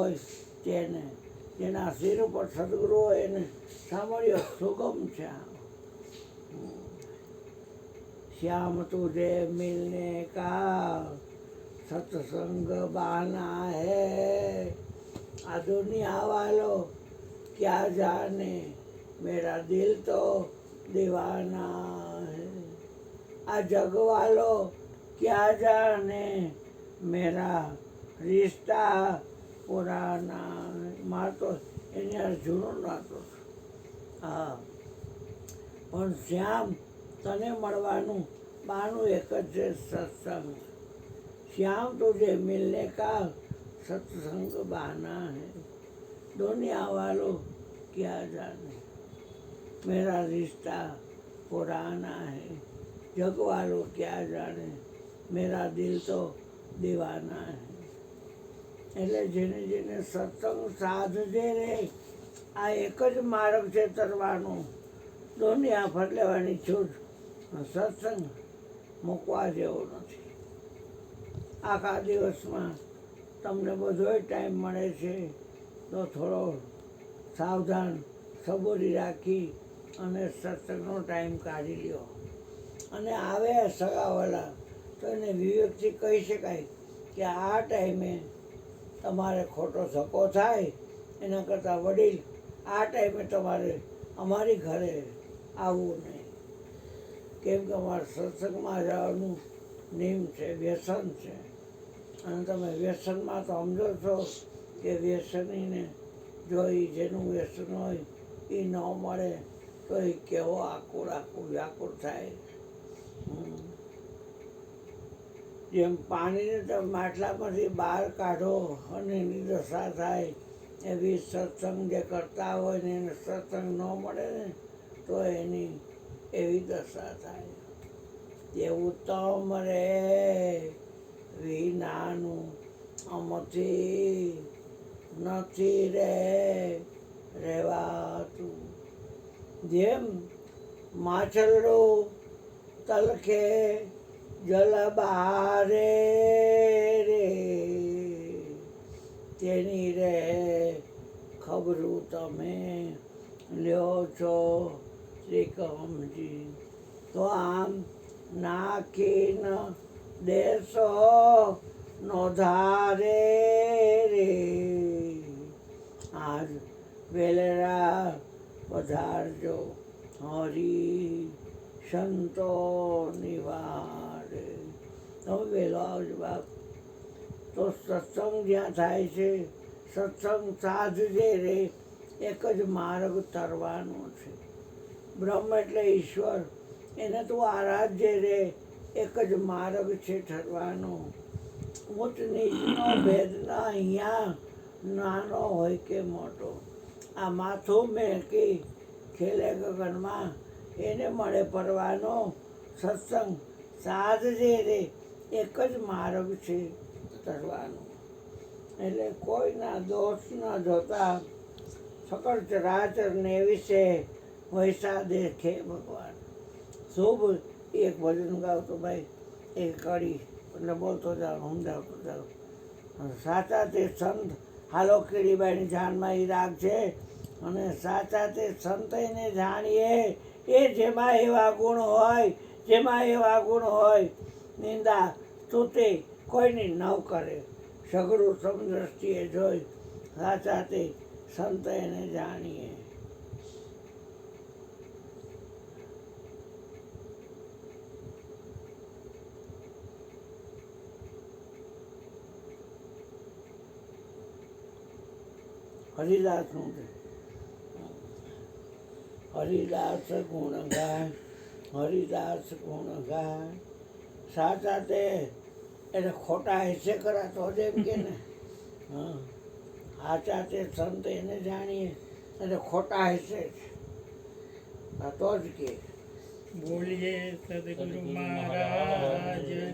હોય તેને, જેના શિર ઉપર સદગુરુ હોય એને સાંભળ્યો સુગમ છે. श्याम तुझे मिलने का सत्संग बहाना है, आ दुनिया वालों क्या जाने मेरा दिल तो दीवाना है, आ जग वालों क्या जाने मेरा रिश्ता पुराना है. માર તો એને જૂનો નાતો. હા, પણ શ્યામ તને મળવાનું બહાનું એક જ છે, સત્સંગ. श्याम तुझे मिलने का सत्संग बहाना है, दुनिया वालों क्या जाने मेरा रिश्ता पुराना है, जग वालों क्या जाने मेरा दिल तो दीवाना है. એટલે જેને જેને સત્સંગ સાધજે રે, આ એક જ માર્ગ છે તરવાનો, દુનિયા ફરલેવાની છૂટ. સત્સંગ મૂકવા જેવો નથી. આખા દિવસમાં તમને બધોય ટાઈમ મળે છે તો થોડો સાવધાન સબૂરી રાખી અને સત્સંગનો ટાઈમ કાઢી લ્યો. અને આવે સગાવાલા તો એને વિવેકથી કહી શકાય કે આ ટાઈમે તમારે ખોટો ધક્કો થાય એના કરતાં વડીલ આ ટાઈમે તમારે અમારી ઘરે આવવું નહીં, કેમ કે અમારે સત્સંગમાં જવાનું નિયમ છે, વ્યસન છે. અને તમે વ્યસનમાં તો સમજો છો કે વ્યસનીને જો એ જેનું વ્યસન હોય એ ન મળે તો એ કેવો આકુળ વ્યાકુળ થાય. જેમ પાણીને તમે માટલામાંથી બહાર કાઢો અને એની દશા થાય, એવી સત્સંગ જે કરતા હોય ને એને સત્સંગ ન મળે ને તો એની એવી દશા થાય. એવું તમ રે વિનાનું અમથી નથી રે રેવાતું. જેમ માછલડું તલખે જલ બહારે રે, તેની રે ખબરું તમે લ્યો છો શ્રીકમજી. તો આમ નાખીન દેશો નો ધારે રે, આજ વેલેરા પધારજો હરી સંતો નિવારે. તમે વહેલો આવજો બાપ. તો સત્સંગ જ્યાં થાય છે, સત્સંગ સાધજે રે, એક જ માર્ગ તરવાનો છે. બ્રહ્મ એટલે ઈશ્વર, એને તું આરાધ્ય રે, એક જ માર્ગ છે ઠરવાનો. ઊંચ નીચનો ભેદ ના અહીંયા નાનો હોય કે મોટો, આ માથું મેકી ખેલે ગગનમાં એને મળે પરવાનો. સત્સંગ સાધજે રે, એક જ માર્ગ છે તરવાનો. એટલે કોઈના દોષ ન જોતા સકળ ચરાચરને વિશે વૈસા દેખે ભગવાન. શુભ એક ભજન ગાવતો ભાઈ, એક કડી એટલે બોલતો જાઓ, સમજાવતો જાઓ. સાચા તે સંત, હાલો કીડીબાઈની જાનમાં એ રાગ છે. અને સાચા તે સંત એને જાણીએ, એ જેમાં એવા ગુણ હોય, જેમાં એવા ગુણ હોય, નિંદા સ્તુતિ કોઈની ન કરે. સઘળું સમદ્રષ્ટિએ જોઈ, સાચા તે સંત એને જાણીએ. હરિદાસનું છે. હરિદાસ ગુણ ગાય, હરિદાસ ગુણ ગાય. સાચા તે એટલે ખોટા હિસ્સે કરા તો જ એમ કે ને. હા, સાચા તે સંત એને જાણીએ એટલે ખોટા હિસ્સે છે તો જ કે બોલીએ સદગુરુ મહારાજની.